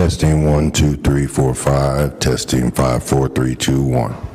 Testing 1 2 3 4 5. Testing 5 4 3 2 1.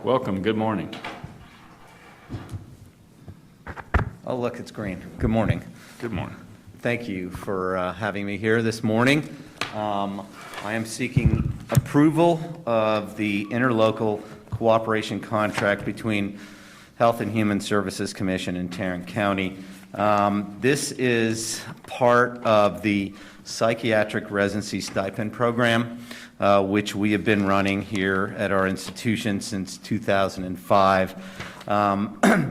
Welcome. Good morning. Oh, look, it's green. Good morning. Good morning. Thank you for having me here this morning. I am seeking approval of the interlocal cooperation contract between Health and Human Services Commission and Tarrant County. This is part of the psychiatric residency stipend program, which we have been running here at our institution since 2005.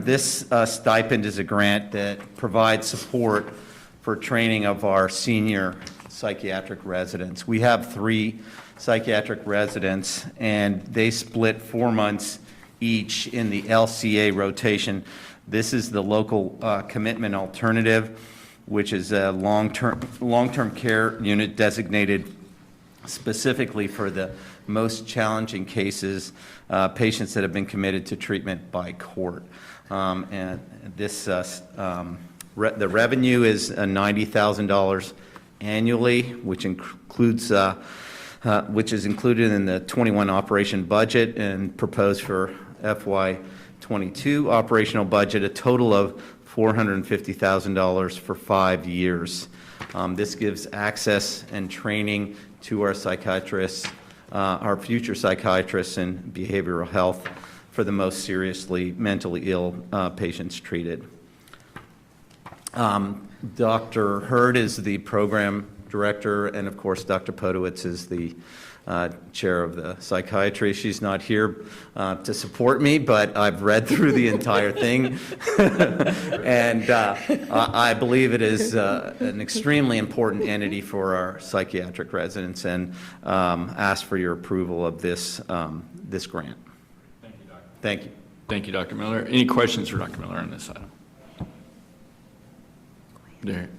This stipend is a grant that provides support for training of our senior psychiatric residents. We have 3 psychiatric residents, and they split 4 months each in the LCA rotation. This is the local commitment alternative, which is a long-term care unit designated specifically for the most challenging cases, patients that have been committed to treatment by court. And this, the revenue is $90,000 annually, which includes, which is included in the 21 operation budget and proposed for FY22 operational budget, a total of $450,000 for 5 years. This gives access and training to our psychiatrists, our future psychiatrists in behavioral health for the most seriously mentally ill patients treated. Dr. Hurd is the program director, and of course Dr. Podowitz is the chair of the psychiatry. She's not here to support me, but I've read through the entire thing, and I believe it is an extremely important entity for our psychiatric residents, and ask for your approval of this this grant. Thank you, Doctor. Thank you. Thank you, Dr. Miller. Any questions for Dr. Miller on this item? There.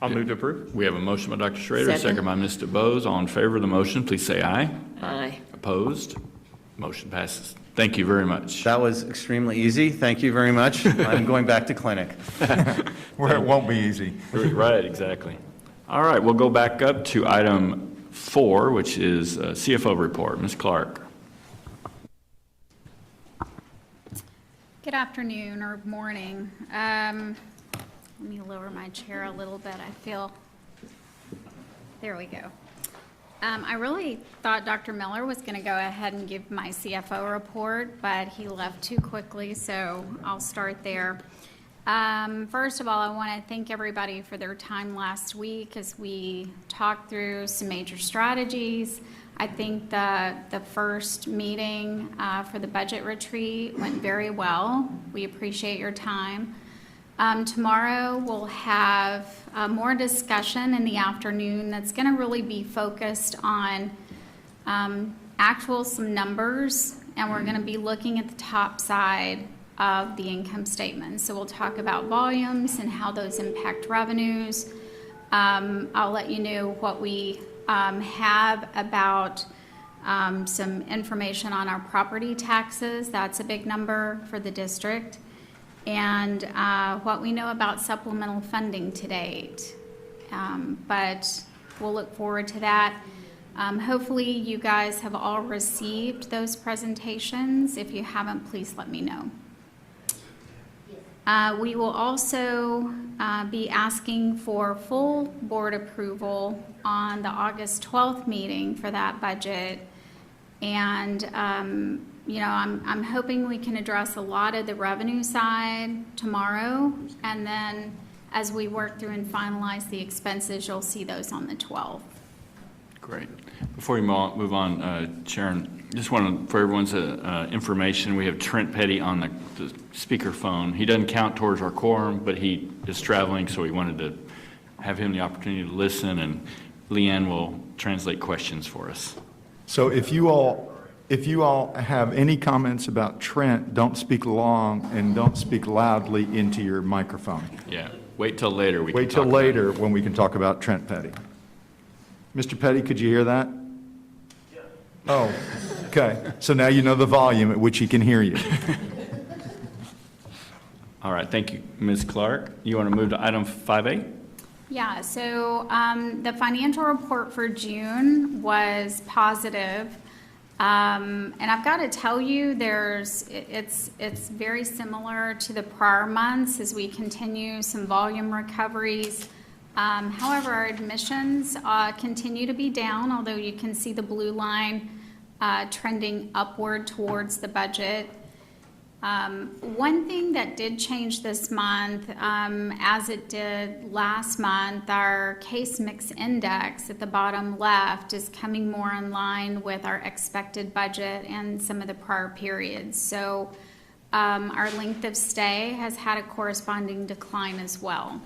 I'll move to approve. We have a motion by Dr. Schrader, second by Mr. Bose. All in favor of the motion, please say aye. Aye. Opposed? Motion passes. Thank you very much. That was extremely easy. Thank you very much. I'm going back to clinic. Where it won't be easy. Right, exactly. All right, we'll go back up to item 4, which is CFO report. Ms. Clark. Good afternoon or morning. Let me lower my chair a little bit. I feel, there we go. I really thought Dr. Miller was going to go ahead and give my CFO report, but he left too quickly, so I'll start there. First of all, I want to thank everybody for their time last week as we talked through some major strategies. I think the first meeting for the budget retreat went very well. We appreciate your time. Tomorrow we'll have more discussion in the afternoon that's going to really be focused on some numbers, and we're going to be looking at the top side of the income statement. So we'll talk about volumes and how those impact revenues. I'll let you know what we have about some information on our property taxes. That's a big number for the district. And what we know about supplemental funding to date. But we'll look forward to that. Hopefully you guys have all received those presentations. If you haven't, please let me know. We will also be asking for full board approval on the August 12th meeting for that budget. And you know, I'm hoping we can address a lot of the revenue side tomorrow, and then as we work through and finalize the expenses, you'll see those on the 12th. Great. Before we move on, Sharon, just wanted for everyone's information, we have Trent Petty on the speakerphone. He doesn't count towards our quorum, but he is traveling, so we wanted to have him the opportunity to listen, and Leanne will translate questions for us. So if you all have any comments about Trent, don't speak long and don't speak loudly into your microphone. Yeah, wait till later. Wait till later when we can talk about Trent Petty. Mr. Petty, could you hear that? Yeah. Oh, okay. So now you know the volume at which he can hear you. All right, thank you. Ms. Clark, you want to move to item 5A? Yeah, so the financial report for June was positive. And I've got to tell you, it's very similar to the prior months as we continue some volume recoveries. However, our admissions continue to be down, although you can see the blue line trending upward towards the budget. One thing that did change this month, as it did last month, our case mix index at the bottom left is coming more in line with our expected budget and some of the prior periods. So our length of stay has had a corresponding decline as well.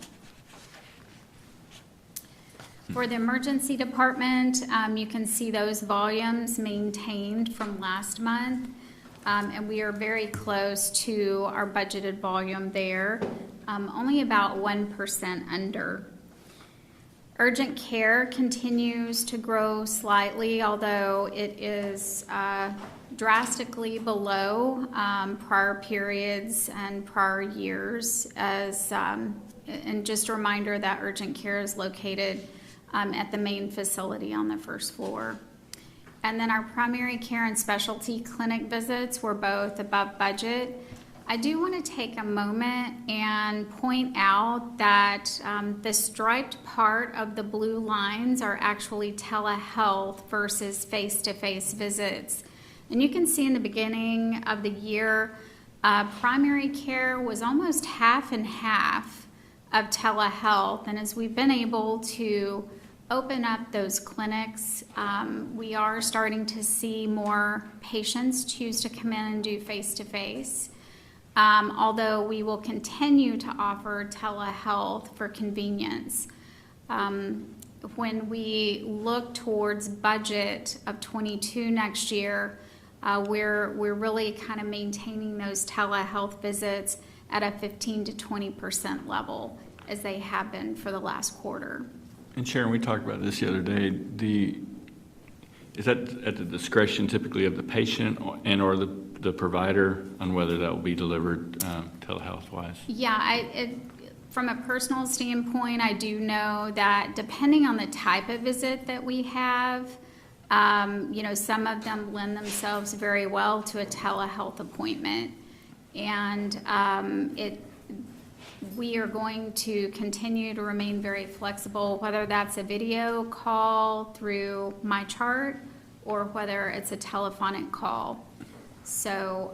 For the emergency department, you can see those volumes maintained from last month. And we are very close to our budgeted volume there, only about 1% under. Urgent care continues to grow slightly, although it is drastically below prior periods and prior years. And just a reminder that urgent care is located at the main facility on the first floor. And then our primary care and specialty clinic visits were both above budget. I do want to take a moment and point out that the striped part of the blue lines are actually telehealth versus face-to-face visits. And you can see in the beginning of the year, primary care was almost half and half of telehealth. And as we've been able to open up those clinics, we are starting to see more patients choose to come in and do face-to-face, although we will continue to offer telehealth for convenience. When we look towards budget of 22 next year, we're really kind of maintaining those telehealth visits at a 15 to 20% level as they have been for the last quarter. And Sharon, we talked about this the other day. Is that at the discretion typically of the patient or the provider on whether that will be delivered telehealth-wise? Yeah, from a personal standpoint, I do know that depending on the type of visit that we have, some of them lend themselves very well to a telehealth appointment. And we are going to continue to remain very flexible, whether that's a video call through my chart or whether it's a telephonic call. So,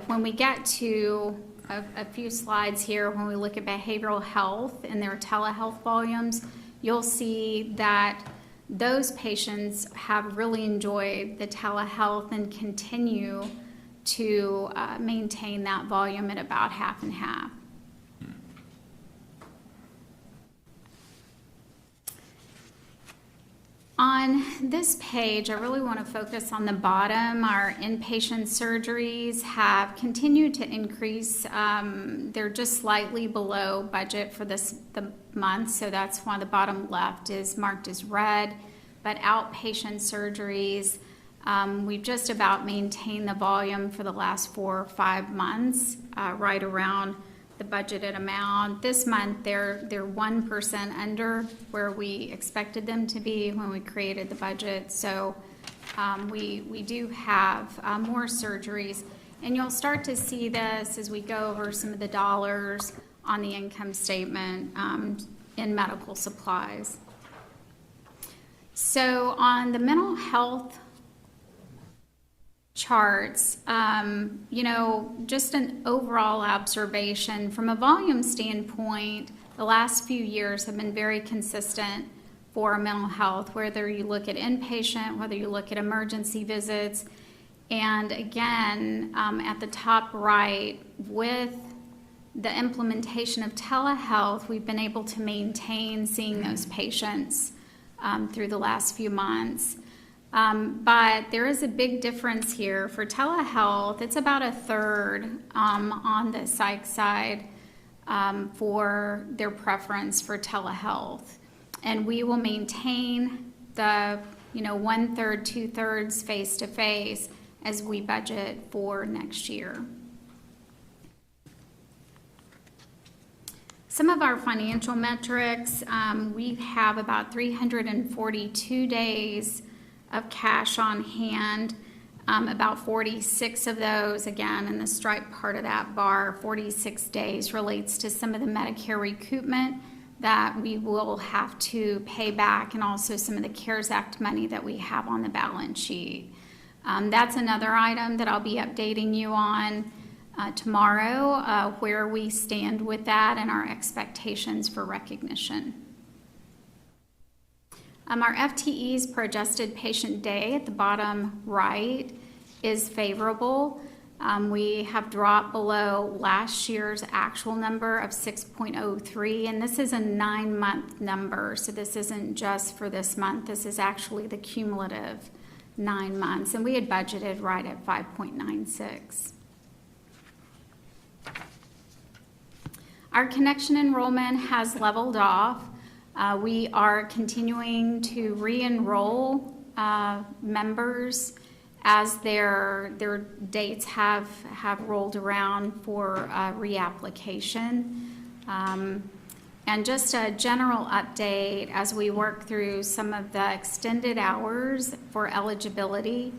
when we get to a few slides here, when we look at behavioral health and their telehealth volumes, you'll see that those patients have really enjoyed the telehealth and continue to maintain that volume at about half and half. On this page, I really want to focus on the bottom. Our inpatient surgeries have continued to increase. They're just slightly below budget for the month, so that's why the bottom left is marked as red. But outpatient surgeries, we've just about maintained the volume for the last 4 or 5 months, right around the budgeted amount. This month, they're 1% under where we expected them to be when we created the budget. So we do have more surgeries. And you'll start to see this as we go over some of the dollars on the income statement in medical supplies. So on the mental health charts, just an overall observation from a volume standpoint, the last few years have been very consistent for mental health, whether you look at inpatient, whether you look at emergency visits. And again, at the top right, with the implementation of telehealth, we've been able to maintain seeing those patients through the last few months. But there is a big difference here. For telehealth, it's about a third on the psych side for their preference for telehealth. And we will maintain the 1/3, 2/3 face-to-face as we budget for next year. Some of our financial metrics, we have about 342 days of cash on hand. About 46 of those, again, in the striped part of that bar, 46 days relates to some of the Medicare recoupment that we will have to pay back, and also some of the CARES Act money that we have on the balance sheet. That's another item that I'll be updating you on tomorrow, where we stand with that and our expectations for recognition. Our FTEs per adjusted patient day at the bottom right is favorable. We have dropped below last year's actual number of 6.03, and this is a 9-month number, so this isn't just for this month. This is actually the cumulative 9 months, and we had budgeted right at 5.96. Our connection enrollment has leveled off. We are continuing to re-enroll members as their dates have rolled around for reapplication. And just a general update as we work through some of the extended hours for eligibility.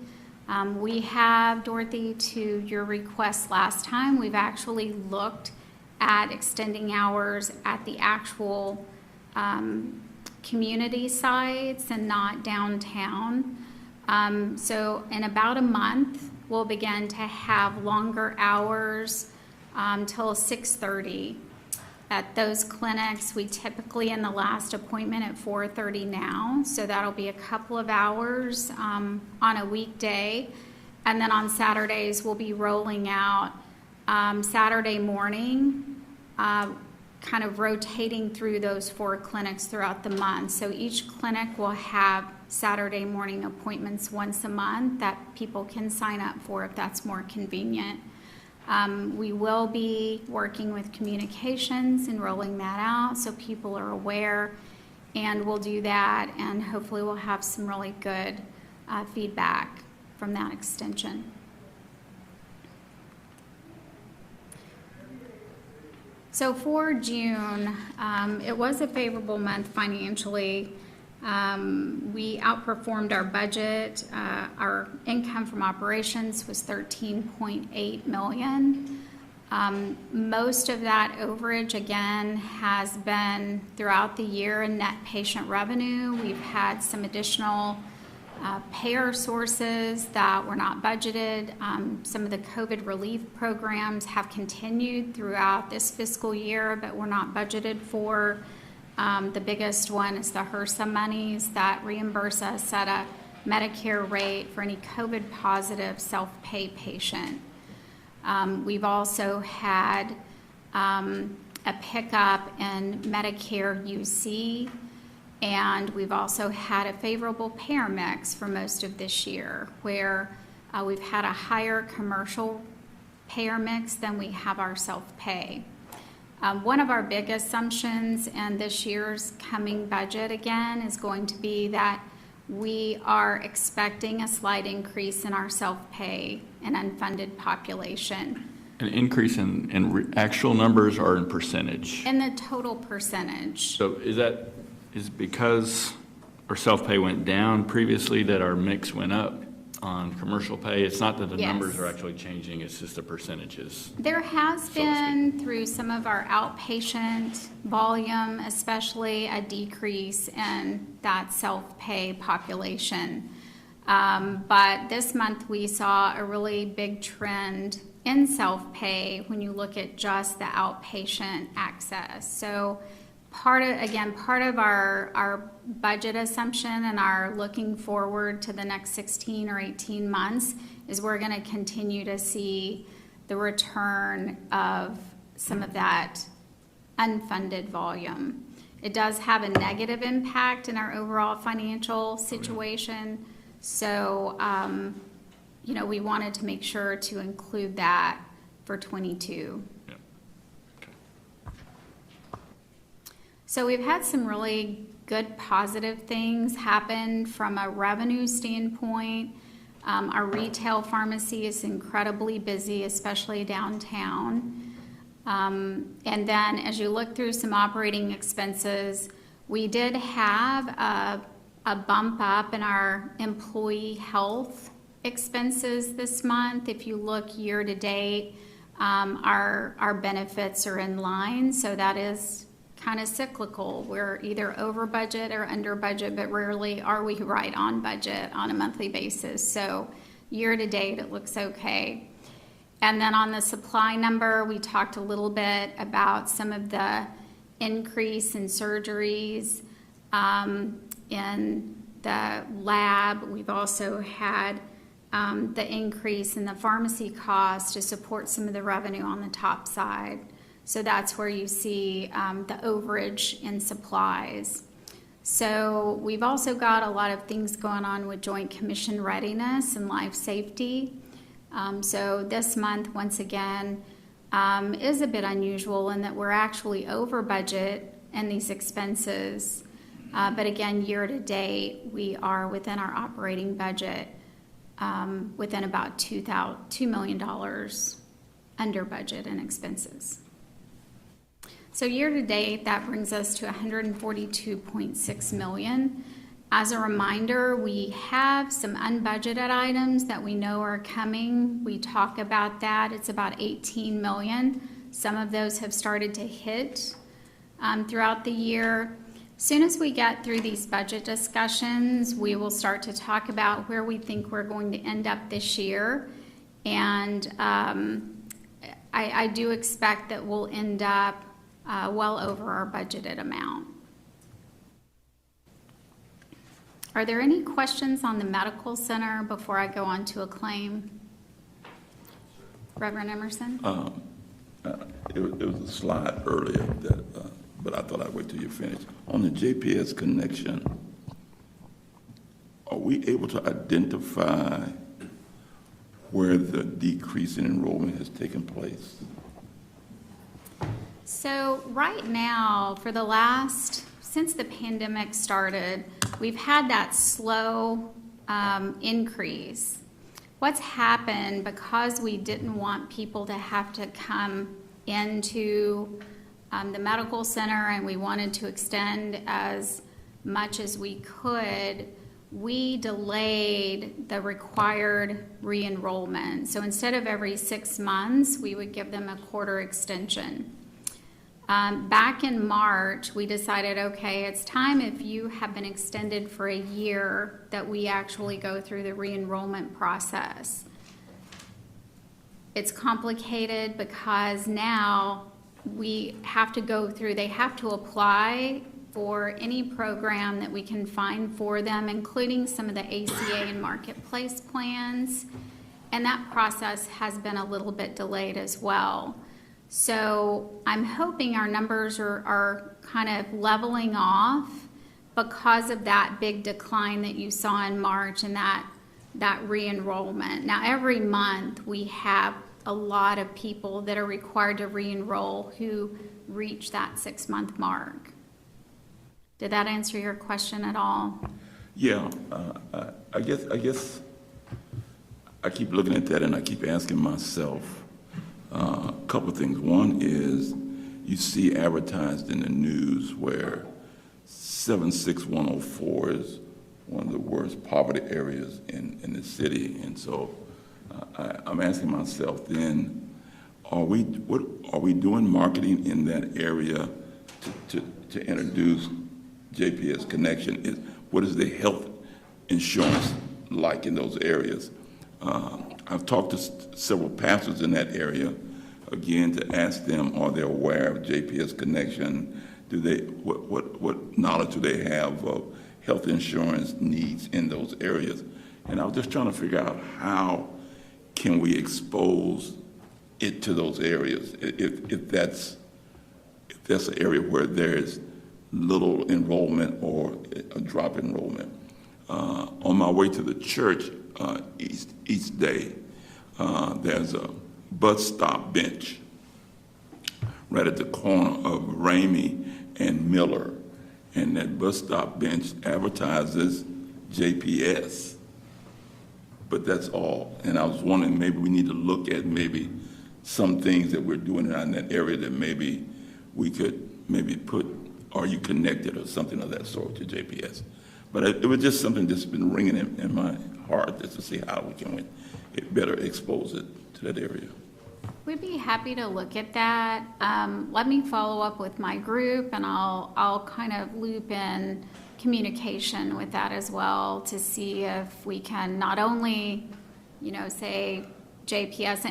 We have, Dorothy, to your request last time, we've actually looked at extending hours at the actual community sites and not downtown. So in about a month, we'll begin to have longer hours till 6:30. At those clinics, we typically in the last appointment at 4:30 now, so that'll be a couple of hours on a weekday. And then on Saturdays, we'll be rolling out Saturday morning, kind of rotating through those 4 clinics throughout the month. So each clinic will have Saturday morning appointments once a month that people can sign up for if that's more convenient. We will be working with communications and rolling that out so people are aware, and we'll do that, and hopefully we'll have some really good feedback from that extension. So for June, it was a favorable month financially. We outperformed our budget. Our income from operations was $13.8 million. Most of that overage, again, has been throughout the year in net patient revenue. We've had some additional payer sources that were not budgeted. Some of the COVID relief programs have continued throughout this fiscal year, but were not budgeted for. The biggest one is the HRSA monies that reimburse us at a Medicare rate for any COVID positive self-pay patient. We've also had a pickup in Medicare UC, and we've also had a favorable payer mix for most of this year, where we've had a higher commercial payer mix than we have our self-pay. One of our big assumptions in this year's coming budget, again, is going to be that we are expecting a slight increase in our self-pay and unfunded population. An increase in actual numbers or in percentage? In the total percentage. So is because our self-pay went down previously that our mix went up on commercial pay? It's not that the numbers are actually changing, it's just the percentages. There has been, through some of our outpatient volume, especially a decrease in that self-pay population. But this month we saw a really big trend in self-pay when you look at just the outpatient access. So part of our budget assumption and our looking forward to the next 16 or 18 months is we're going to continue to see the return of some of that unfunded volume. It does have a negative impact in our overall financial situation, so we wanted to make sure to include that for 22. So we've had some really good positive things happen from a revenue standpoint. Our retail pharmacy is incredibly busy, especially downtown. And then as you look through some operating expenses, we did have a bump up in our employee health expenses this month. If you look year to date, our benefits are in line, so that is kind of cyclical. We're either over budget or under budget, but rarely are we right on budget on a monthly basis. So year to date, it looks okay. And then on the supply number, we talked a little bit about some of the increase in surgeries in the lab. We've also had the increase in the pharmacy cost to support some of the revenue on the top side. So that's where you see the overage in supplies. So we've also got a lot of things going on with Joint Commission Readiness and life safety. So this month, once again, is a bit unusual in that we're actually over budget in these expenses. But again, year to date, we are within our operating budget, within about $2 million under budget in expenses. So year to date, that brings us to $142.6 million. As a reminder, we have some unbudgeted items that we know are coming. We talk about that. It's about $18 million. Some of those have started to hit throughout the year. As soon as we get through these budget discussions, we will start to talk about where we think we're going to end up this year. And I do expect that we'll end up well over our budgeted amount. Are there any questions on the medical center before I go on to Acclaim? Reverend Emerson? It was a slide earlier that, but I thought I'd wait till you finish. On the JPS connection, are we able to identify where the decrease in enrollment has taken place? So right now, for the since the pandemic started, we've had that slow increase. What's happened, because we didn't want people to have to come into the medical center and we wanted to extend as much as we could, we delayed the required re-enrollment. So instead of every 6 months, we would give them a quarter extension. Back in March, we decided, okay, it's time, if you have been extended for a year, that we actually go through the re-enrollment process. It's complicated because now we have to go through, they have to apply for any program that we can find for them, including some of the ACA and marketplace plans. And that process has been a little bit delayed as well. So I'm hoping our numbers are kind of leveling off because of that big decline that you saw in March and that re-enrollment. Now, every month we have a lot of people that are required to re-enroll who reach that 6-month mark. Did that answer your question at all? Yeah, I guess I keep looking at that and I keep asking myself a couple of things. One is you see advertised in the news where 76104 is one of the worst poverty areas in the city, and so I'm asking myself then, are we doing marketing in that area to introduce JPS Connection? What is the health insurance like in those areas? I've talked to several pastors in that area, again, to ask them, are they aware of JPS Connection? What knowledge do they have of health insurance needs in those areas? And I was just trying to figure out how can we expose it to those areas if that's an area where there's little enrollment or a drop in enrollment. On my way to the church each day, there's a bus stop bench right at the corner of Ramey and Miller, and that bus stop bench advertises JPS, but that's all. And I was wondering, maybe we need to look at maybe some things that we're doing in that area that maybe we could maybe put, are you connected or something of that sort to JPS. But it was just something that's been ringing in my heart, just to see how we can better expose it to that area. We'd be happy to look at that. Let me follow up with my group, and I'll kind of loop in communication with that as well to see if we can not only, say JPS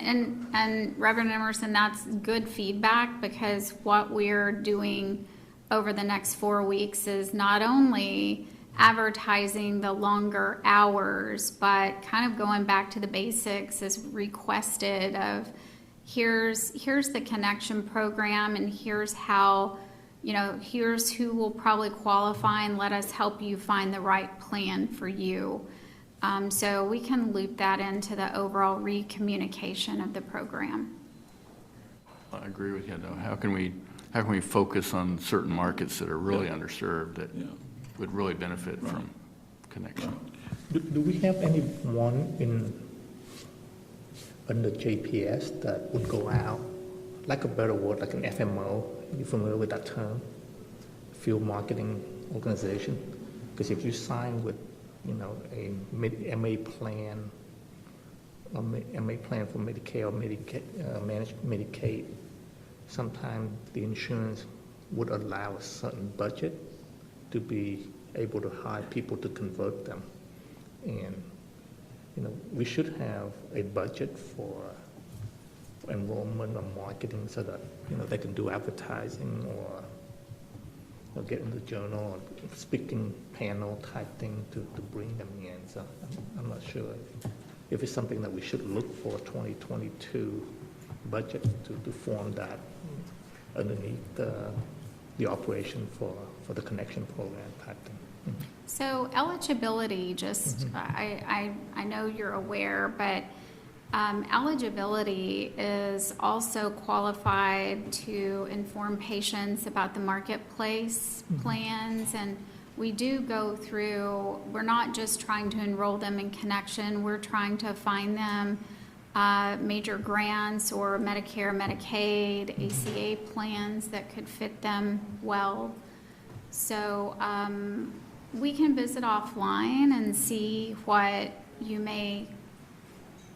and Reverend Emerson, that's good feedback, because what we're doing over the next 4 weeks is not only advertising the longer hours, but kind of going back to the basics as requested of here's the connection program, and here's how, here's who will probably qualify, and let us help you find the right plan for you. So we can loop that into the overall re-communication of the program. I agree with you, though. How can we focus on certain markets that are really underserved that would really benefit from connection? Do we have anyone under JPS that would go out, like a better word, like an FMO? Are you familiar with that term? Field marketing organization? Because if you sign with, a MA plan, or MA plan for Medicare or managed Medicaid, sometimes the insurance would allow a certain budget to be able to hire people to convert them. And, we should have a budget for enrollment or marketing so that, they can do advertising or get in the journal or speaking panel type thing to bring them in. So I'm not sure if it's something that we should look for 2022 budget to form that underneath the operation for the connection program type thing. So eligibility, just, I know you're aware, but eligibility is also qualified to inform patients about the marketplace plans, and we do go through, we're not just trying to enroll them in connection, we're trying to find them major grants or Medicare, Medicaid, ACA plans that could fit them well. So we can visit offline and see what you may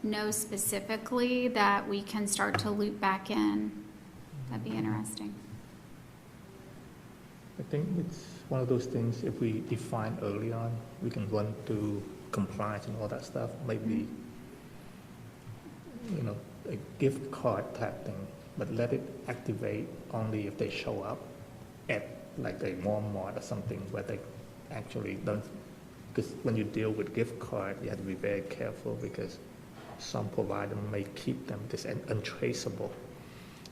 know specifically that we can start to loop back in. That'd be interesting. I think it's one of those things, if we define early on, we can run through compliance and all that stuff, maybe, a gift card type thing, but let it activate only if they show up at like a Walmart or something where they actually don't, because when you deal with gift card, you have to be very careful because some provider may keep them just untraceable.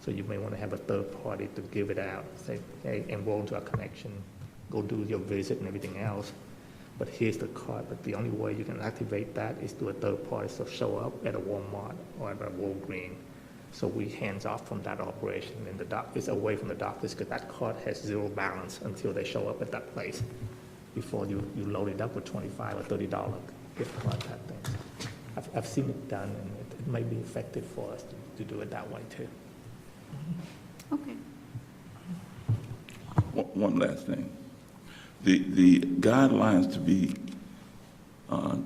So you may want to have a third party to give it out, say, hey, enroll into our connection, go do your visit and everything else, but here's the card. But the only way you can activate that is through a third party, so show up at a Walmart or at a Walgreens. So we hands off from that operation, and the doctors away from the doctors, because that card has zero balance until they show up at that place before you load it up with $25 or $30 gift card type things. I've seen it done, and it may be effective for us to do it that way too. Okay. One last thing. The guidelines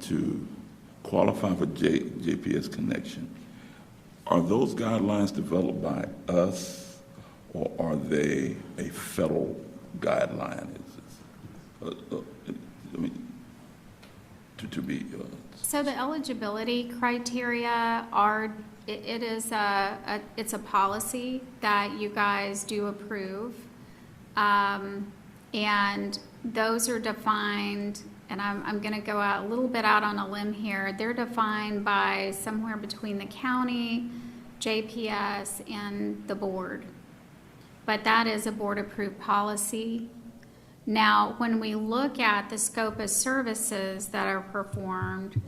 to qualify for JPS connection, are those guidelines developed by us, or are they a federal guideline? So the eligibility criteria are, it's a policy that you guys do approve. And those are defined, and I'm going to go out a little bit out on a limb here. They're defined by somewhere between the county, JPS, and the board. But that is a board-approved policy. Now, when we look at the scope of services that are performed,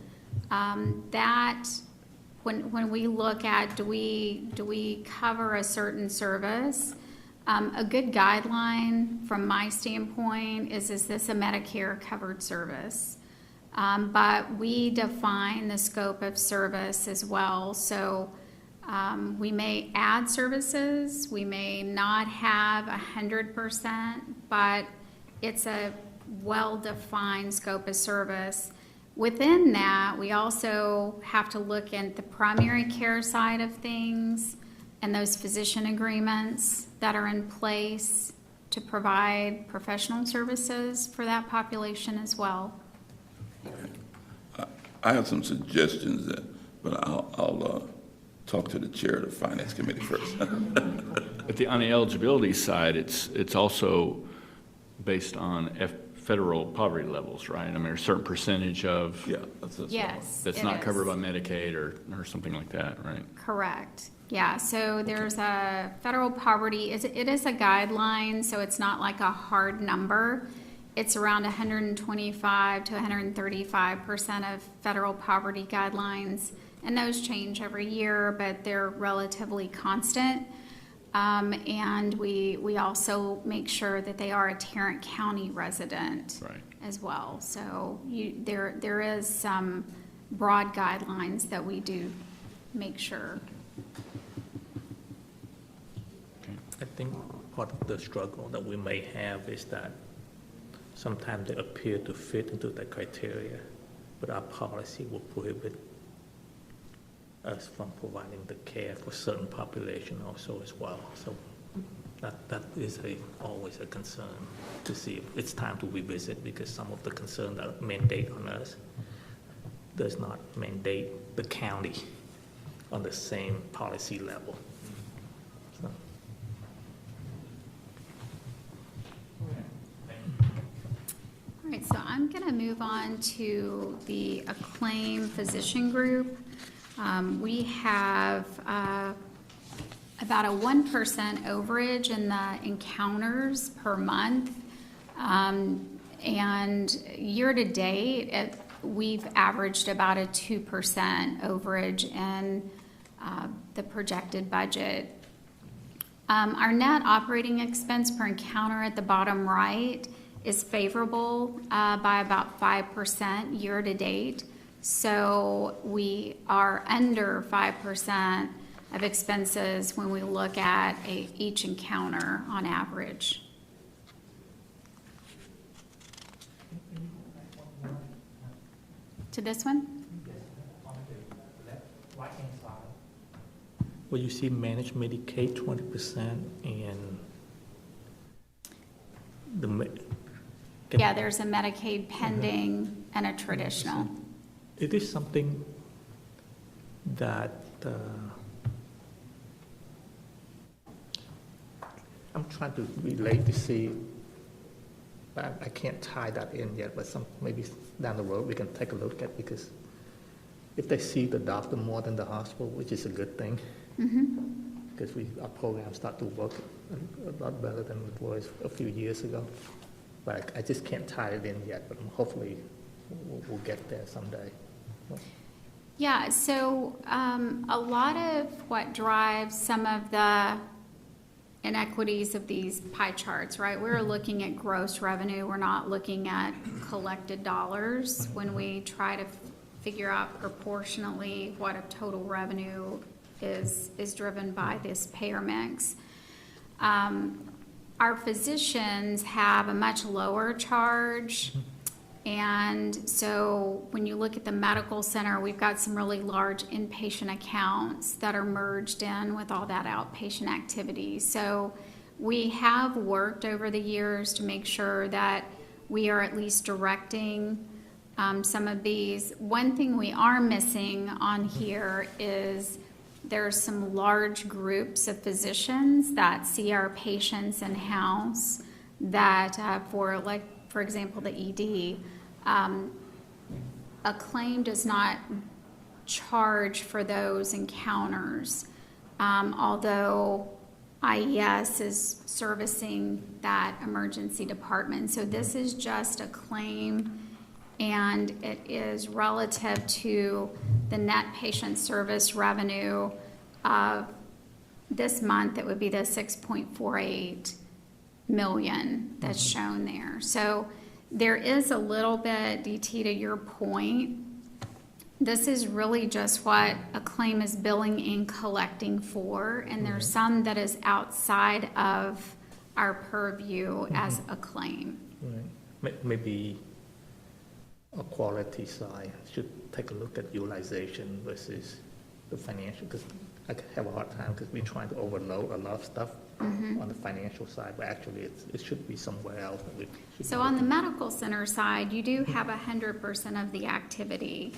when we look at do we cover a certain service, a good guideline from my standpoint is this a Medicare covered service? But we define the scope of service as well. So we may add services, we may not have 100%, but well-defined scope of service. Within that, we also have to look at the primary care side of things and those physician agreements that are in place to provide professional services for that population as well. I have some suggestions, but I'll talk to the chair of the Finance Committee first. But on the eligibility side, it's also based on federal poverty levels, right? I mean, a certain percentage of. Yeah, that's Yes, That's it not is. covered by Medicaid or something like that, right? Correct. Yeah, so there's a federal poverty, it is a guideline, so it's not like a hard number. It's around 125 to 135% of federal poverty guidelines, and those change every year, but they're relatively constant. And we also make sure that they are a Tarrant County resident Right. as well. So there is some broad guidelines that we do make sure. I think part of the struggle that we may have is that sometimes they appear to fit into the criteria, but our policy will prohibit us from providing the care for certain population also as well. So that is always a concern to see if it's time to revisit, because some of the concern that mandate on us does not mandate the county on the same policy level. So. All right, so I'm going to move on to the Acclaim physician group. We have about a 1% overage in the encounters per month. And year to date, we've averaged about a 2% overage in the projected budget. Our net operating expense per encounter at the bottom right is favorable by about 5% year to date. So we are under 5% of expenses when we look at each encounter on average. To this one? Well, you see managed Medicaid 20% and Yeah, there's a Medicaid pending and a traditional. It is something that I'm trying to relate to see, but I can't tie that in yet, but maybe down the road we can take a look at, because if they see the doctor more than the hospital, which is a good thing, because our program start to work a lot better than it was a few years ago. But I just can't tie it in yet, but hopefully we'll get there someday. Yeah, so a lot of what drives some of the inequities of these pie charts, right? We're looking at gross revenue. We're not looking at collected dollars when we try to figure out proportionally what a total revenue is driven by this payer mix. Our physicians have a much lower charge. And so when you look at the medical center, we've got some really large inpatient accounts that are merged in with all that outpatient activity. So we have worked over the years to make sure that we are at least directing some of these. One thing we are missing on here is there's some large groups of physicians that see our patients in-house that for example, the ED, Acclaim does not charge for those encounters, although IES is servicing that emergency department. So this is just Acclaim, and it is relative to the net patient service revenue of this month. It would be the 6.48 million that's shown there. So there is a little bit, DT, to your point, this is really just what Acclaim is billing and collecting for, and there's some that is outside of our purview as Acclaim. Right. maybe a quality side should take a look at utilization versus the financial, because I have a hard time because we're trying to overload a lot of stuff on the financial side, but actually it should be somewhere else. That we should So be on the looking medical center side, you do have 100% of the activity.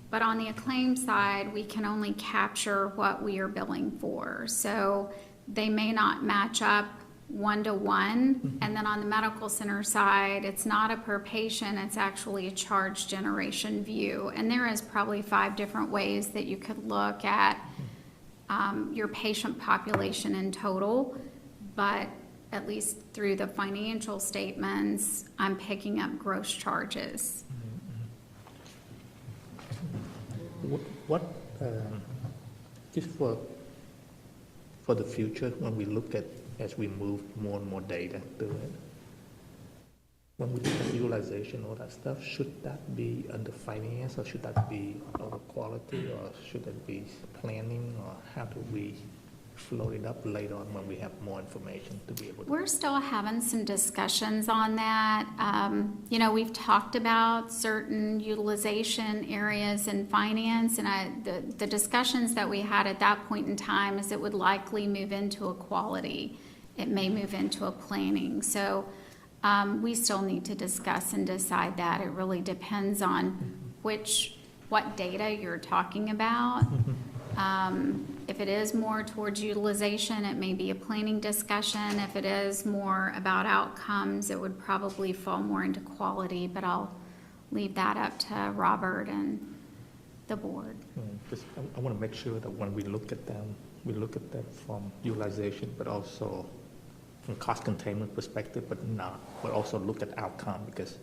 But on the Acclaim side, we can only capture what we are billing for. So they may not match up one-to-one. And then on the medical center side, it's not a per patient, it's actually a charge generation view. And there is probably 5 different ways that you could look at your patient population in total. But at least through the financial statements, I'm picking up gross charges. What, just for the future, when we look at, as we move more and more data to it, when we look at utilization, all that stuff, should that be under finance, or should that be over quality, or should that be planning, or how do we float it up later on when we have more information to be able to? We're still having some discussions on that. You know, we've talked about certain utilization areas in finance, and the discussions that we had at that point in time is it would likely move into a quality. It may move into a planning. So we still need to discuss and decide that. It really depends on what data you're talking about. If it is more towards utilization, it may be a planning discussion. If it is more about outcomes, it would probably fall more into quality, but I'll leave that up to Robert and the board. Because I want to make sure that when we look at them, we look at them from utilization, but also from cost containment perspective, but also look at outcome, because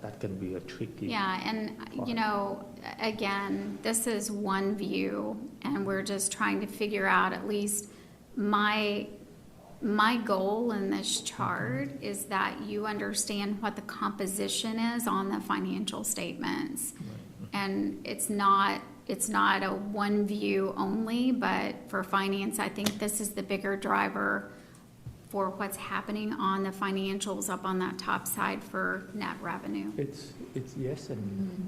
that can be a tricky. Yeah, and you know, again, this is one view, and we're just trying to figure out, at least my goal in this chart is that you understand what the composition is on the financial statements. And it's not a one view only, but for finance, I think this is the bigger driver for what's happening on the financials up on that top side for net revenue. It's yes,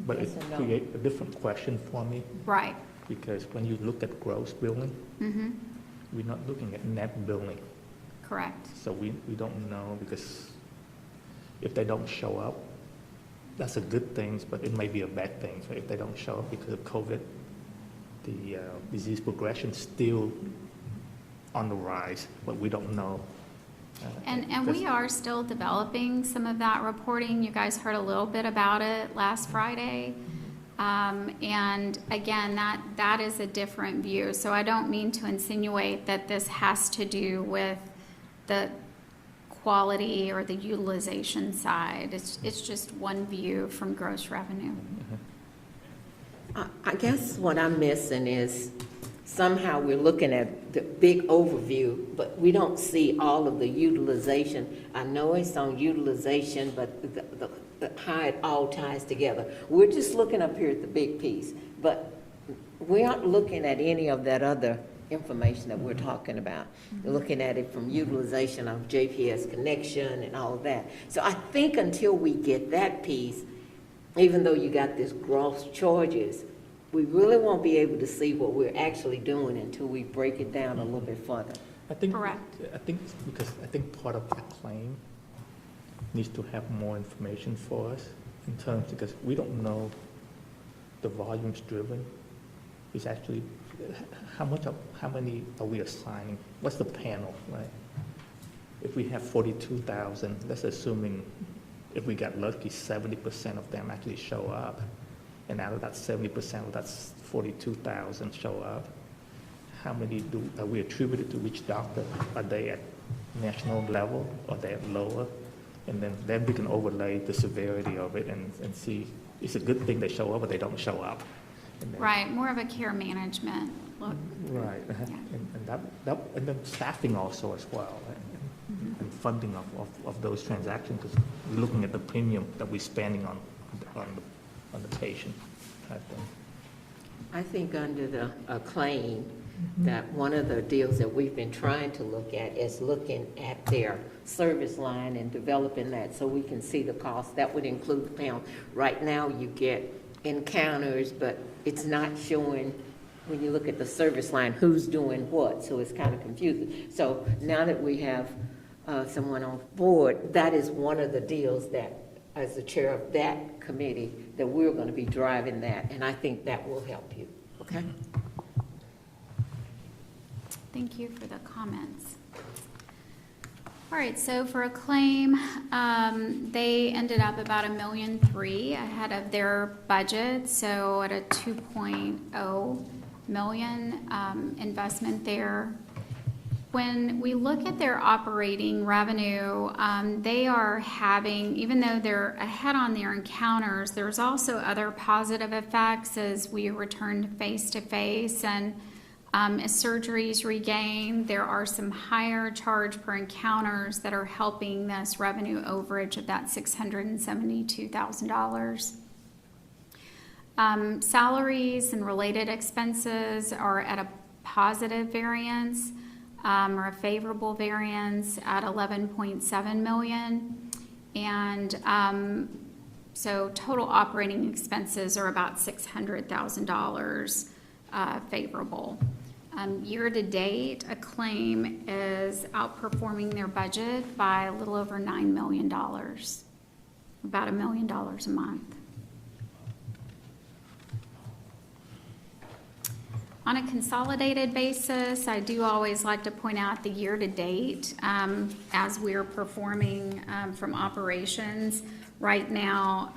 but it creates a different question for me. Right. Because when you look at gross billing, we're not looking at net billing. Correct. So we don't know, because if they don't show up, that's a good thing, but it may be a bad thing. So if they don't show up because of COVID, the disease progression still on the rise, but we don't know. And we are still developing some of that reporting. You guys heard a little bit about it last Friday. And again, that is a different view. So I don't mean to insinuate that this has to do with the quality or the utilization side. It's just one view from gross revenue. I guess what I'm missing is somehow we're looking at the big overview, but we don't see all of the utilization. I know it's on utilization, but how it all ties together. We're just looking up here at the big piece, but we aren't looking at any of that other information that we're talking about. We're looking at it from utilization of JPS connection and all of that. So I think until we get that piece, even though you got this gross charges, we really won't be able to see what we're actually doing until we break it down a little bit further. Correct. I think part of Acclaim needs to have more information for us in terms, because we don't know the volumes driven is actually how many are we assigning? What's the panel, right? If we have 42,000, that's assuming if we got lucky, 70% of them actually show up. And out of that 70%, that's 42,000 show up. How many are we attributed to which doctor? Are they at national level or are they at lower? And then we can overlay the severity of it and see, it's a good thing they show up or they don't show up. Right, more of a care management look. Right, Yeah. and then staffing also as well, right? And funding of those transactions, because we're looking at the premium that we're spending on the patient type thing. I think under the Acclaim, that one of the deals that we've been trying to look at is looking at their service line and developing that so we can see the cost. That would include the pound. Right now, you get encounters, but it's not showing, when you look at the service line, who's doing what, so it's kind of confusing. So now that we have someone on board, that is one of the deals that, as the chair of that committee, that we're going to be driving that, and I think that will help you, okay? Thank you for the comments. All right, so for Acclaim, they ended up about $1.3 million ahead of their budget, so at a 2.0 million investment there. When we look at their operating revenue, they are having, even though they're ahead on their encounters, there's also other positive effects as we return to face-to-face, and as surgeries regain, there are some higher charge per encounters that are helping this revenue overage of that $672,000. Salaries and related expenses are at a positive variance, or a favorable variance at 11.7 million. And so total operating expenses are about $600,000 favorable. Year to date, Acclaim is outperforming their budget by a little over $9 million, about $1 million a month. On a consolidated basis, I do always like to point out the year-to-date as we're performing from operations. Right now,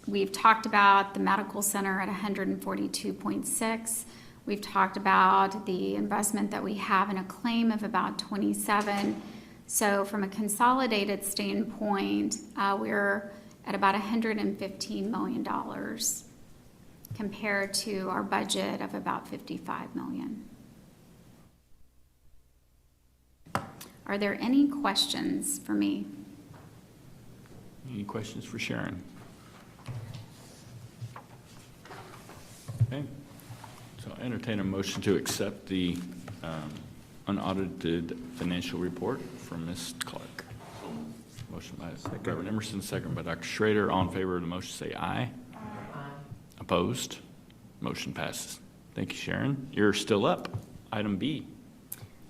we've talked about the medical center at 142.6. We've talked about the investment that we have in Acclaim of about 27. So from a consolidated standpoint, we're at about $115 million. Compared to our budget of about $55 million. Are there any questions for me? Any questions for Sharon? Okay, so I entertain a motion to accept the unaudited financial report from Ms. Clark. Motion by Reverend Emerson, second by Dr. Schrader. All in favor of the motion say aye. Opposed? Motion passes. Thank you, Sharon. You're still up. Item B.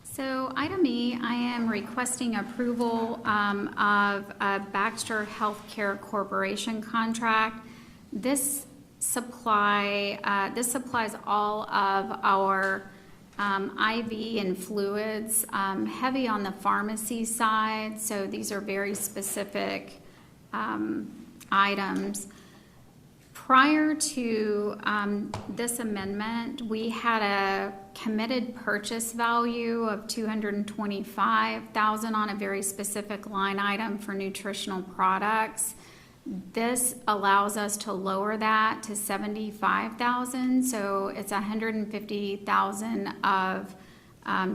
So item E, I am requesting approval of a Baxter Healthcare Corporation contract. This supplies all of our IV and fluids, heavy on the pharmacy side. So these are very specific items. Prior to this amendment, we had a committed purchase value of $225,000 on a very specific line item for nutritional products. This allows us to lower that to $75,000, so it's $150,000 of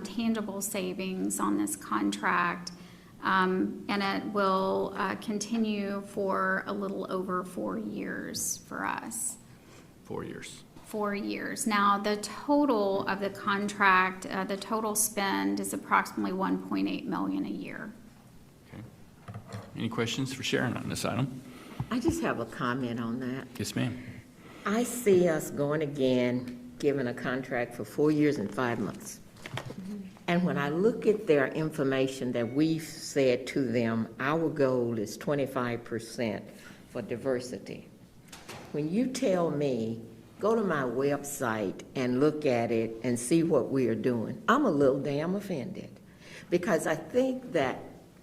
tangible savings on this contract. And it will continue for a little over 4 years for us. 4 years. 4 years. Now, the total of the contract, the total spend is approximately $1.8 million a year. Okay. Any questions for Sharon on this item? I just have a comment on that. Yes, ma'am. I see us going again, given a contract for 4 years and 5 months. And when I look at their information that we've said to them, our goal is 25% for diversity. When you tell me, go to my website and look at it and see what we are doing, I'm a little damn offended. Because I think that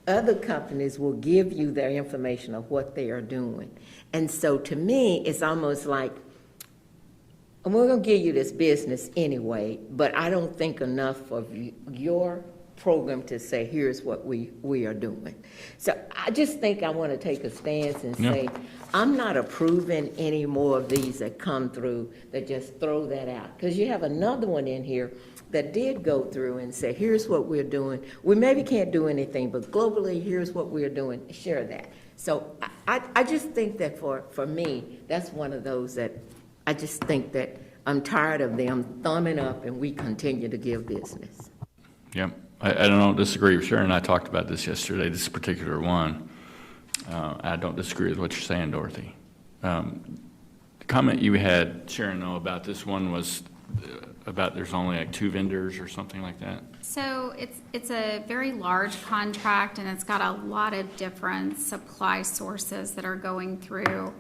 other companies will give you their information of what they are doing. And so to me, it's almost like, and we're going to give you this business anyway, but I don't think enough of your program to say, here's what we are doing. So I just think I want to take a stance and say, I'm not approving any more of these that come through that just throw that out. Because you have another one in here that did go through and say, here's what we're doing. We maybe can't do anything, but globally, here's what we're doing. Share that. So I just think that for me, that's one of those that I just think that I'm tired of them thumbing up and we continue to give business. Yep, I don't disagree. Sharon and I talked about this yesterday, this particular one. I don't disagree with what you're saying, Dorothy. The comment you had, Sharon, though, about this one was about there's only like 2 vendors or something like that? So it's a very large contract, and it's got a lot of different supply sources that are going through.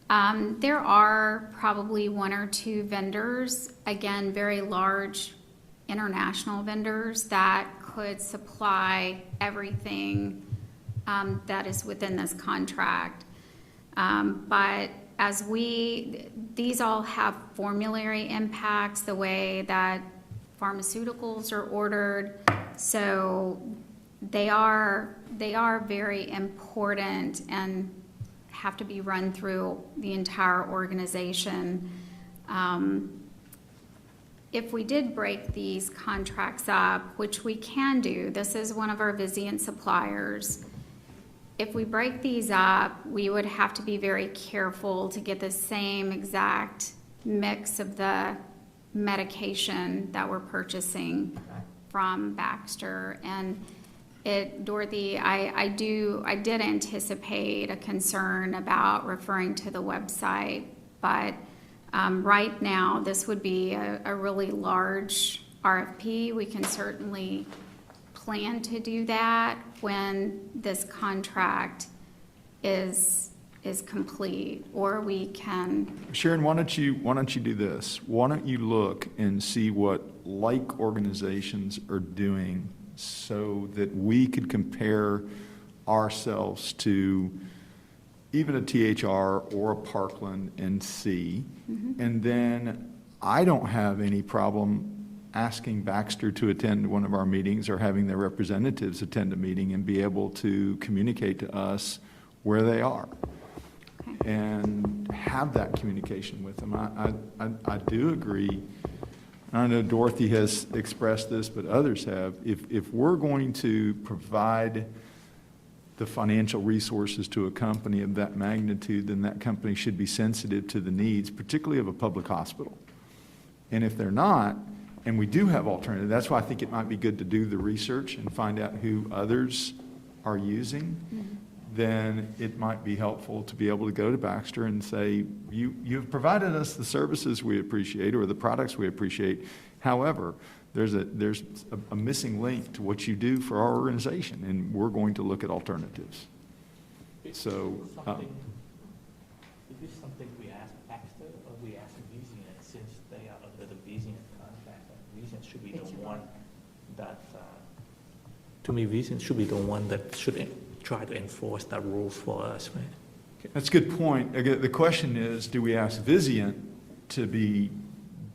There are probably 1 or 2 vendors, again, very large international vendors that could supply everything that is within this contract. But as these all have formulary impacts, the way that pharmaceuticals are ordered, so they are very important and have to be run through the entire organization. If we did break these contracts up, which we can do, this is one of our Vizient suppliers. If we break these up, we would have to be very careful to get the same exact mix of the medication that we're purchasing from Baxter. And Dorothy, I did anticipate a concern about referring to the website, but right now, this would be a really large RFP. We can certainly plan to do that when this contract is complete, or we can. Sharon, why don't you do this? Why don't you look and see what like organizations are doing so that we could compare ourselves to even a THR or a Parkland and see. Mm-hmm. And then I don't have any problem asking Baxter to attend one of our meetings or having their representatives attend a meeting and be able to communicate to us where they are. Okay. And have that communication with them. I do agree. I know Dorothy has expressed this, but others have. If we're going to provide the financial resources to a company of that magnitude, then that company should be sensitive to the needs, particularly of a public hospital. And if they're not, and we do have alternatives, that's why I think it might be good to do the research and find out who others are using. Mm-hmm. Then it might be helpful to be able to go to Baxter and say, you've provided us the services we appreciate or the products we appreciate. However, there's a missing link to what you do for our organization, and we're going to look at alternatives. So, is this something we ask Baxter or we ask Vizient, since they are under the Vizient contract? Vizient should be the one that, to me, Vizient should be the one that should try to enforce that rules for us, right? That's a good point. Again, the question is, do we ask Vizient to be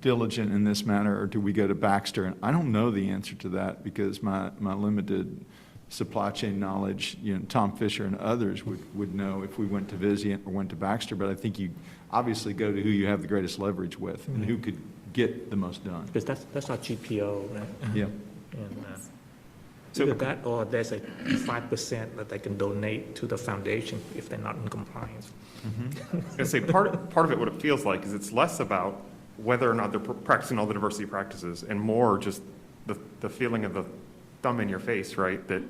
diligent in this matter, or do we go to Baxter? And I don't know the answer to that because my limited supply chain knowledge, Tom Fisher and others would know if we went to Vizient or went to Baxter, but I think you obviously go to who you have the greatest leverage with and who could get the most done. Because that's our GPO, right? Yeah. And, so either that or there's a 5% that they can donate to the foundation if they're not in compliance. Mm-hmm. I was going to say, part of it, what it feels like, is it's less about whether or not they're practicing all the diversity practices and more just the feeling of the thumb in your face, right? That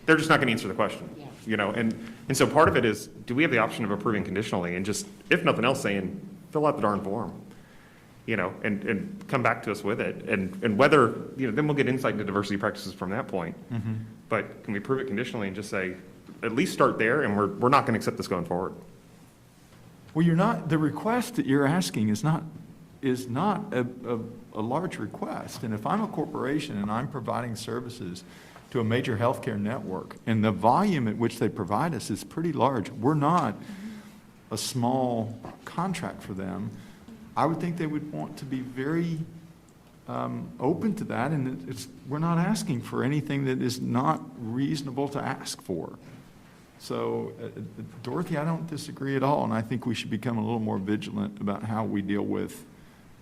they're just not going to answer the question, And so part of it is, do we have the option of approving conditionally and just, if nothing else, saying, fill out the darn form, and come back to us with it. And whether, then we'll get insight into diversity practices from that point. Mm-hmm. But can we prove it conditionally and just say, at least start there, and we're not going to accept this going forward? Well, the request that you're asking is not a large request. And if I'm a corporation and I'm providing services to a major healthcare network, and the volume at which they provide us is pretty large, we're not a small contract for them. I would think they would want to be very open to that, and we're not asking for anything that is not reasonable to ask for. So, Dorothy, I don't disagree at all, and I think we should become a little more vigilant about how we deal with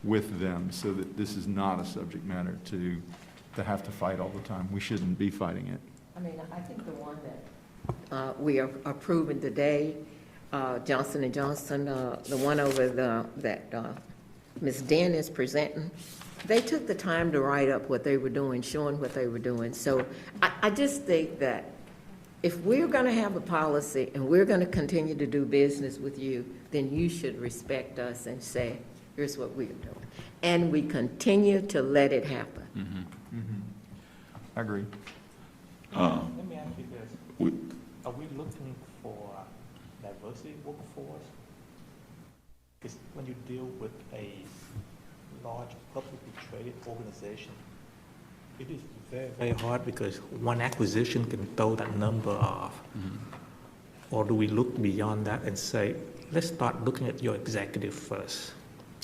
them so that this is not a subject matter to have to fight all the time. We shouldn't be fighting it. I mean, I think the one that we are approving today, Johnson & Johnson, the one over that Ms. Den is presenting, they took the time to write up what they were doing, showing what they were doing. So I just think that if we're going to have a policy and we're going to continue to do business with you, then you should respect us and say, here's what we're doing. And we continue to let it happen. I agree. Let me ask you this. We, Are we looking for diversity workforce? Because when you deal with a large publicly traded organization, it is very, very hard because one acquisition can throw that number off. Or do we look beyond that and say, let's start looking at your executive first.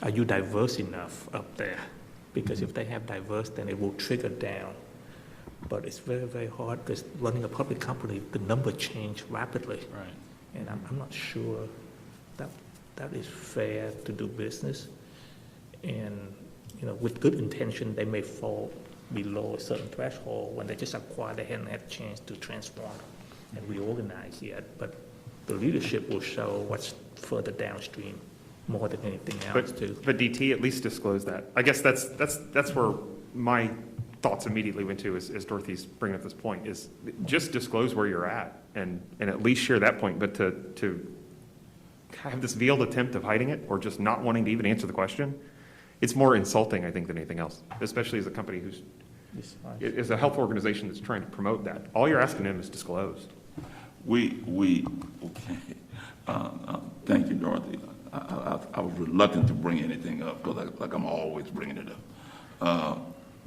Are you diverse enough up there? Because if they have diverse, then it will trigger down. But it's very, very hard because running a public company, the number change rapidly. Right. And I'm not sure that that is fair to do business. And, you know, with good intention, they may fall below a certain threshold when they just acquire, they hadn't had a chance to transform and reorganize yet. But the leadership will show what's further downstream more than anything else too. But DT at least disclose that. I guess that's where my thoughts immediately went to as Dorothy's bringing up this point, is just disclose where you're at and at least share that point. But to have this veiled attempt of hiding it or just not wanting to even answer the question, it's more insulting, I think, than anything else, especially as a company who's is a health organization that's trying to promote that. All you're asking them is disclose. okay. Thank you, Dorothy. I was reluctant to bring anything up because like I'm always bringing it up.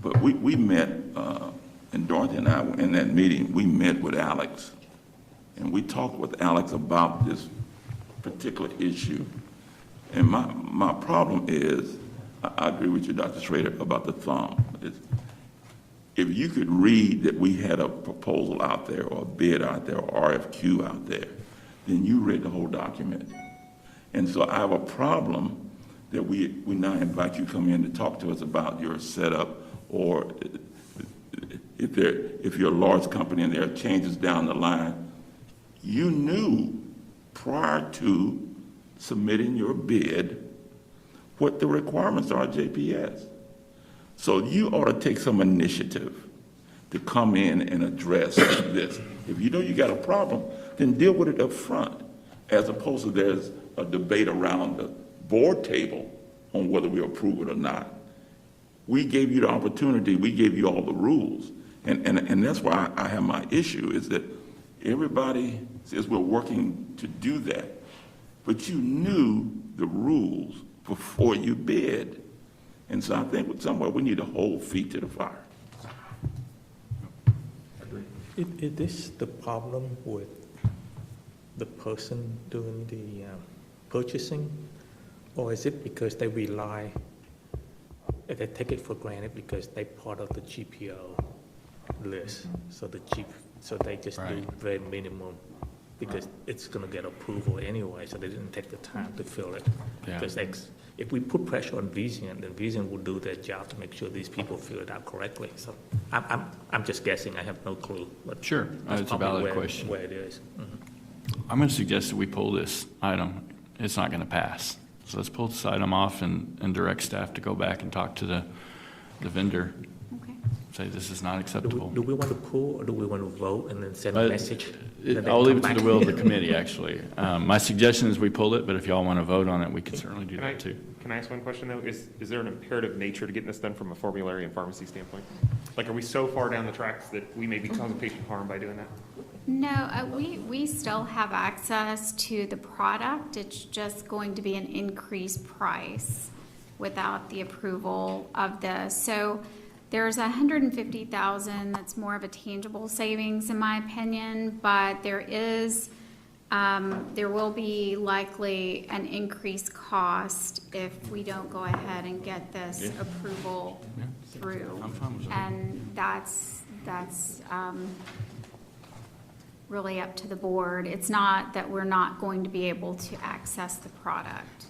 But we met, and Dorothy and I were in that meeting. We met with Alex, and we talked with Alex about this particular issue. And my problem is, I agree with you, Dr. Schrader, about the thumb. If you could read that we had a proposal out there or a bid out there or RFQ out there, then you read the whole document. And so I have a problem that we now invite you to come in to talk to us about your setup, or if you're a large company and there are changes down the line. You knew prior to submitting your bid what the requirements are at JPS. So you ought to take some initiative to come in and address this. If you know you got a problem, then deal with it up front, as opposed to there's a debate around the board table on whether we approve it or not. We gave you the opportunity, we gave you all the rules. And that's why I have my issue, is that everybody says we're working to do that, but you knew the rules before you bid. And so I think somewhere we need to hold feet to the fire. Is this the problem with the person doing the purchasing? Or is it because they take it for granted because they're part of the GPO list? So they just do very minimum because it's going to get approval anyway, so they didn't take the time to fill it. Yeah. Because if we put pressure on Vision, then Vision will do their job to make sure these people fill it out correctly. So I'm just guessing. I have no clue. But Sure, it's a valid question. Where it is. I'm going to suggest that we pull this item. It's not going to pass. So let's pull this item off and direct staff to go back and talk to the vendor. Okay. Say this is not acceptable. Do we want to pull, or do we want to vote and then send a message? I'll leave it to the will of the committee, actually. My suggestion is we pull it, but if y'all want to vote on it, we can certainly do that too. Can I ask one question, though? Is there an imperative nature to getting this done from a formulary and pharmacy standpoint? Like, are we so far down the tracks that we may be causing patient harm by doing that? No, we still have access to the product. It's just going to be an increased price without the approval of this. So there's $150,000 that's more of a tangible savings in my opinion, but there will be likely an increased cost if we don't go ahead and get this approval through. I'm fine with that. And that's really up to the board. It's not that we're not going to be able to access the product.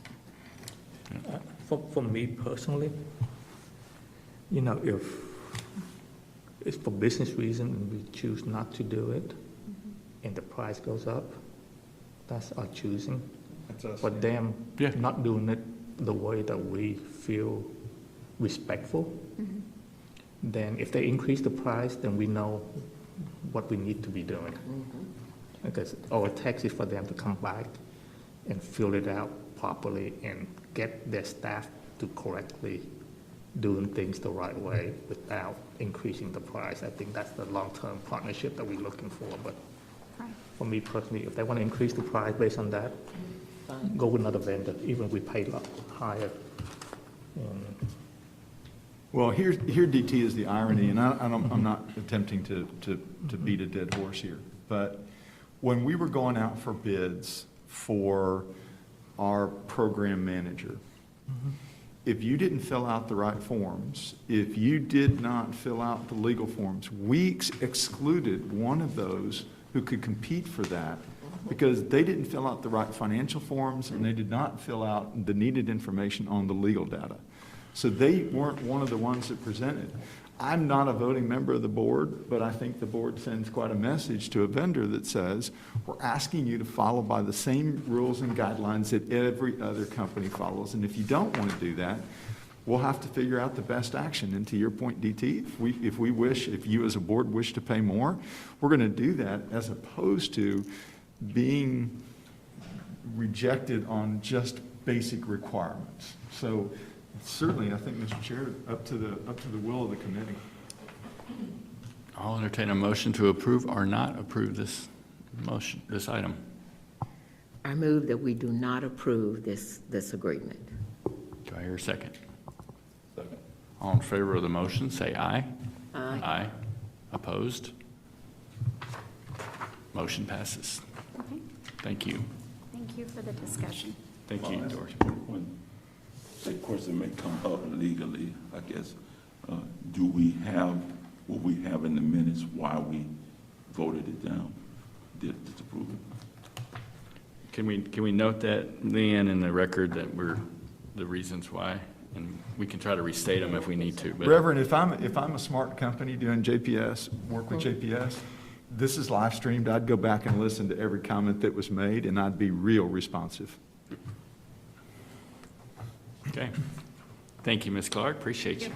For me personally, you know, if it's for business reason and we choose not to do it, and the price goes up, that's our choosing. That's us. But them Yeah. not doing it the way that we feel respectful, then if they increase the price, then we know what we need to be doing. Because our text is for them to come back and fill it out properly and get their staff to correctly doing things the right way without increasing the price. I think that's the long-term partnership that we're looking for. But for me personally, if they want to increase the price based on that, go with another vendor, even if we pay higher. Well, here DT is the irony, and I'm not attempting to beat a dead horse here, but when we were going out for bids for our program manager, if you didn't fill out the right forms, if you did not fill out the legal forms, we excluded one of those who could compete for that because they didn't fill out the right financial forms and they did not fill out the needed information on the legal data. So they weren't one of the ones that presented. I'm not a voting member of the board, but I think the board sends quite a message to a vendor that says, we're asking you to follow by the same rules and guidelines that every other company follows. And if you don't want to do that, we'll have to figure out the best action. And to your point, DT, if you as a board wish to pay more, we're going to do that as opposed to being rejected on just basic requirements. So certainly, I think, Mr. Chair, up to the will of the committee. I'll entertain a motion to approve or not approve this item. I move that we do not approve this agreement. Do I hear a second? Second. All in favor of the motion, say aye. Aye. Aye. Opposed? Motion passes. Okay. Thank you. Thank you for the discussion. Thank you, George. A question may come up legally, I guess. Do we have what we have in the minutes why we voted it down, did disapprove it? Can we note that, Leanne, in the record that we're the reasons why, and we can try to restate them if we need to. But Reverend, if I'm a smart company doing JPS, work with JPS, this is live streamed. I'd go back and listen to every comment that was made, and I'd be real responsive. Okay. Thank you, Ms. Clark. Appreciate you.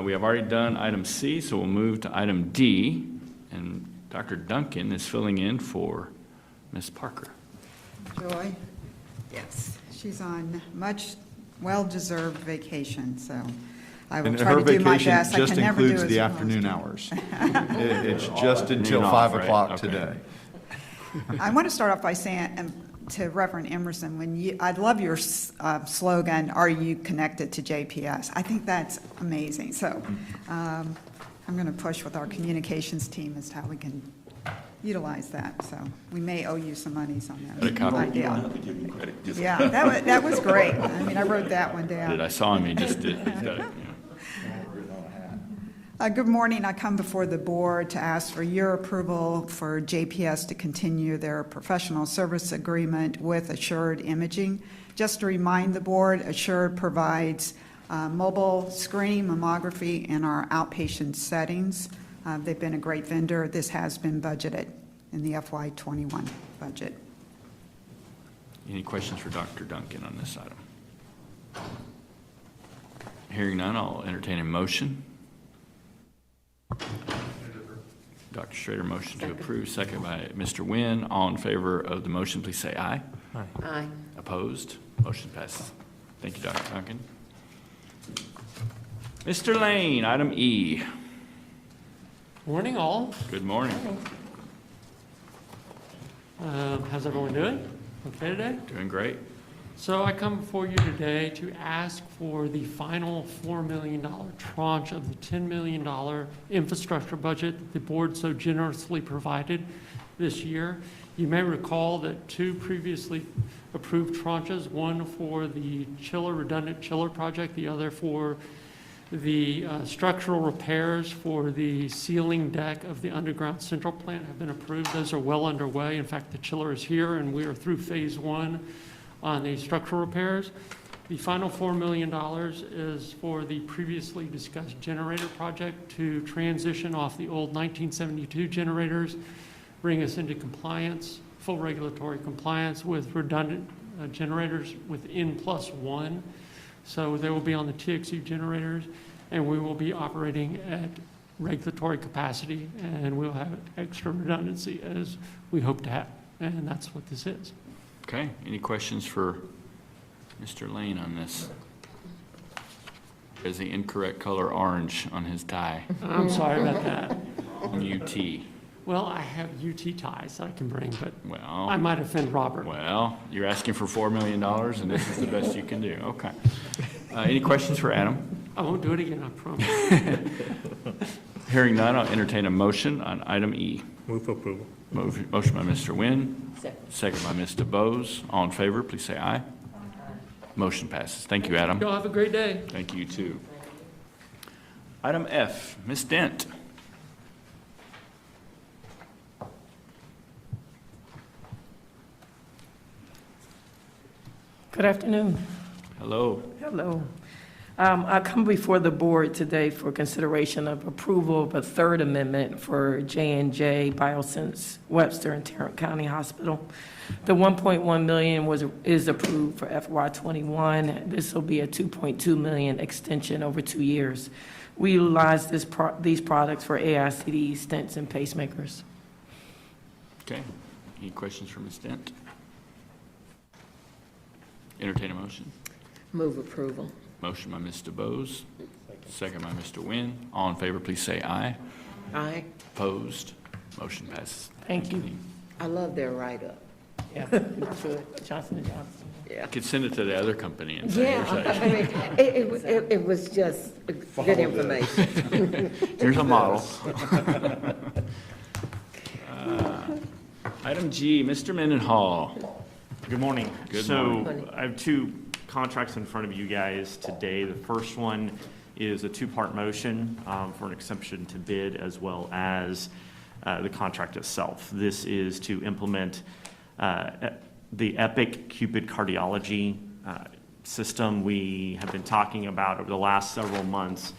We have already done item C, so we'll move to item D. And Dr. Duncan is filling in for Ms. Parker. Joy? Yes, she's on much well-deserved vacation, so I will And try her to do my vacation best. I just can never do includes as the well as afternoon you. hours. It's just until Noon 5 off, right? o'clock Okay. today. I want to start off by saying to Reverend Emerson, I love your slogan, "Are you connected to JPS?" I think that's amazing. So I'm going to push with our communications team as to how we can utilize that. So we may owe you some monies on that. Got a copy? You don't have to give me credit. Just- Yeah, that was great. I mean, I wrote that one down. I saw him, he just did. He's got it, Good morning. I come before the board to ask for your approval for JPS to continue their professional service agreement with Assured Imaging. Just to remind the board, Assured provides mobile screening mammography in our outpatient settings. They've been a great vendor. This has been budgeted in the FY21 budget. Any questions for Dr. Duncan on this item? Hearing none, I'll entertain a motion. Dr. Schrader, motion to approve, second by Mr. Nguyen. All in favor of the motion, please say aye. Aye. Opposed? Motion passes. Thank you, Dr. Duncan. Mr. Lane, item E. Morning, all. Good morning. How's everyone doing? Okay today? Doing great. So I come before you today to ask for the final $4 million tranche of the $10 million infrastructure budget that the board so generously provided this year. You may recall that two previously approved tranches, one for the redundant chiller project, the other for the structural repairs for the ceiling deck of the underground central plant have been approved. Those are well underway. In fact, the chiller is here and we are through phase 1 on the structural repairs. The final $4 million is for the previously discussed generator project to transition off the old 1972 generators, bring us into compliance, full regulatory compliance with redundant generators with N+1. So they will be on the TXU generators, and we will be operating at regulatory capacity, and we'll have extra redundancy as we hope to have. And that's what this is. Okay, any questions for Mr. Lane on this? There's the incorrect color orange on his tie, I'm sorry about that. UT. Well, I have UT ties I can bring, but Well, I might offend Robert. well, you're asking for $4 million, and this is the best you can do. Okay. Any questions for Adam? I won't do it again, I promise. Hearing none, I'll entertain a motion on item E. Move for approval. Motion by Mr. Nguyen, Second. second by Mr. Bose. All in favor, please say aye. Motion passes. Thank you, Adam. Y'all have a great day. Thank you, too. Item F, Ms. Dent. Good afternoon. Hello. Hello. I come before the board today for consideration of approval of a third amendment for J&J Biosense Webster and Tarrant County Hospital. The 1.1 million is approved for FY21. This will be a 2.2 million extension over 2 years. We utilize these products for AICD stents and pacemakers. Okay. Any questions for Ms. Dent? Entertain a motion. Move approval. Motion by Mr. Bose, second by Mr. Nguyen. All in favor, please say aye. Aye. Opposed? Motion passes. Thank you. I love their write-up. Yeah, good. Johnson & Johnson. Yeah. You could send it to the other company and say, Yeah, here's I mean, it was just good information. here's a model. Item G, Mr. Mendenhall. Good morning. Good morning. So I have two contracts in front of you guys today. The first one is a two-part motion for an exemption to bid as well as the contract itself. This is to implement the Epic Cupid cardiology system we have been talking about over the last several months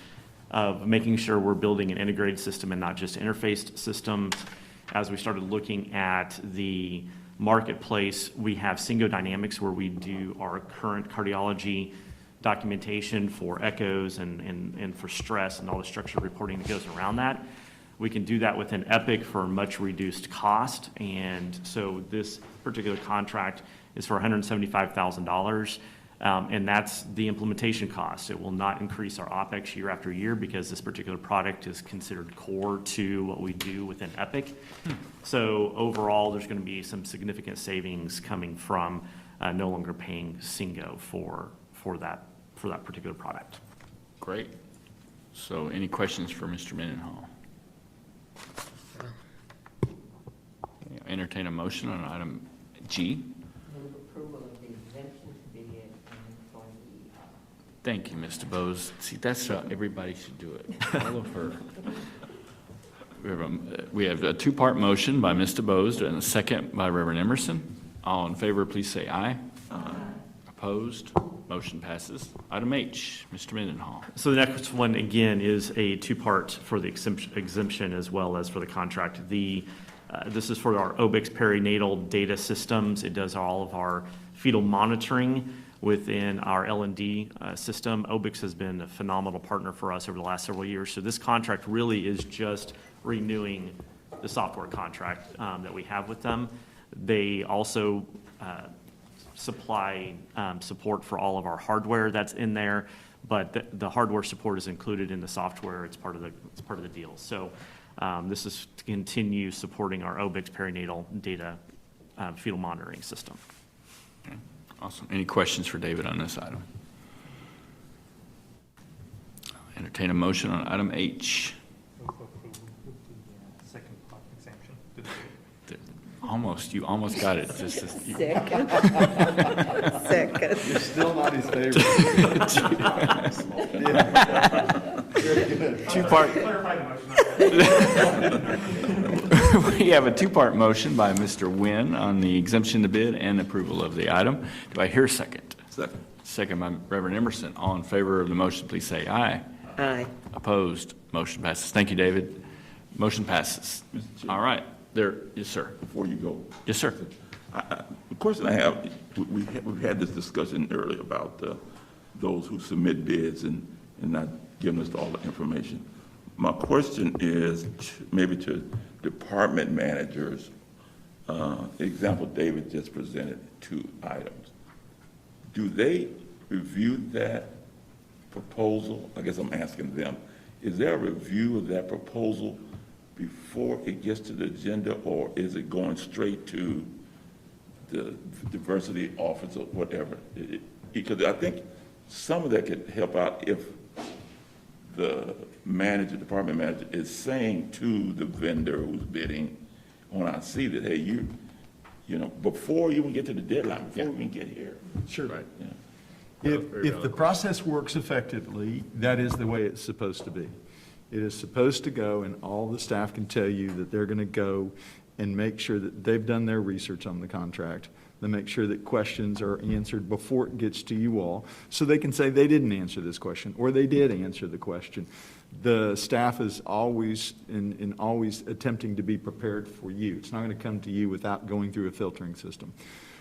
of making sure we're building an integrated system and not just interfaced systems. As we started looking at the marketplace, we have Syngo Dynamics where we do our current cardiology documentation for echoes and for stress and all the structured reporting that goes around that. We can do that with an Epic for much reduced cost. And so this particular contract is for $175,000. And that's the implementation cost. It will not increase our OpEx year after year because this particular product is considered core to what we do within Epic. So overall, there's going to be some significant savings coming from no longer paying Syngo for that particular product. Great. So any questions for Mr. Mendenhall? Okay, entertain a motion on item G. Move approval of the exemption to bid and for the Thank you, Mr. Bose. See, that's how everybody should do it. All of her. We have a two-part motion by Mr. Bose and a second by Reverend Emerson. All in favor, please say aye. Aye. Opposed? Motion passes. Item H, Mr. Mendenhall. So the next one, again, is a two-part for the exemption as well as for the contract. This is for our OBIX perinatal data systems. It does all of our fetal monitoring within our L&D system. OBIX has been a phenomenal partner for us over the last several years. So this contract really is just renewing the software contract that we have with them. They also supply support for all of our hardware that's in there, but the hardware support is included in the software. It's part of the deal. So this is to continue supporting our OBIX perinatal data fetal monitoring system. Okay. Awesome. Any questions for David on this item? Entertain a motion on item H. Second part exemption. You almost got it. second. Second. You're still not his favorite. Two-part. We have a two-part motion by Mr. Nguyen on the exemption to bid and approval of the item. Do I hear a second? Second. Second by Reverend Emerson. All in favor of the motion, please say aye. Aye. Opposed? Motion passes. Thank you, David. Motion passes. All right. Yes, sir. Before you go, Yes, sir. The question I have, we've had this discussion earlier about those who submit bids and not giving us all the information. My question is maybe to department managers. Example David just presented 2 items. Do they review that proposal? I guess I'm asking them. Is there a review of that proposal before it gets to the agenda, or is it going straight to the diversity office or whatever? Because I think some of that could help out if the manager, department manager, is saying to the vendor who's bidding on I see that, hey, you know, before you even get to the deadline, before we even get here. Sure. Right. Yeah. If the process works effectively, that is the way it's supposed to be. It is supposed to go, and all the staff can tell you that they're going to go and make sure that they've done their research on the contract. They make sure that questions are answered before it gets to you all, so they can say they didn't answer this question, or they did answer the question. The staff is always always attempting to be prepared for you. It's not going to come to you without going through a filtering system.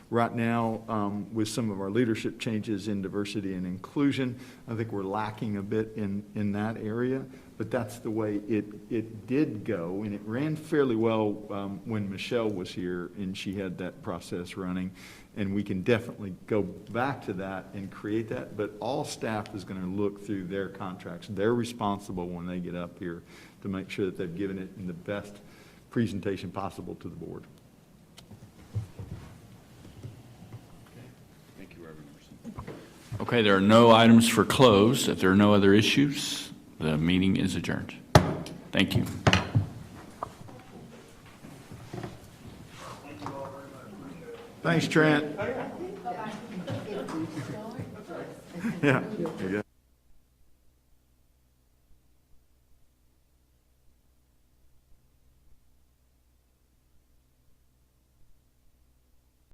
Right now, with some of our leadership changes in diversity and inclusion, I think we're lacking a bit in that area, but that's the way it did go, and it ran fairly well when Michelle was here and she had that process running, and we can definitely go back to that and create that, but all staff is going to look through their contracts. They're responsible when they get up here to make sure that they've given it in the best presentation possible to the board. Okay, there are no items for close. If there are no other issues, the meeting is adjourned. Thank you. Thanks, Trent. Yeah, there you go.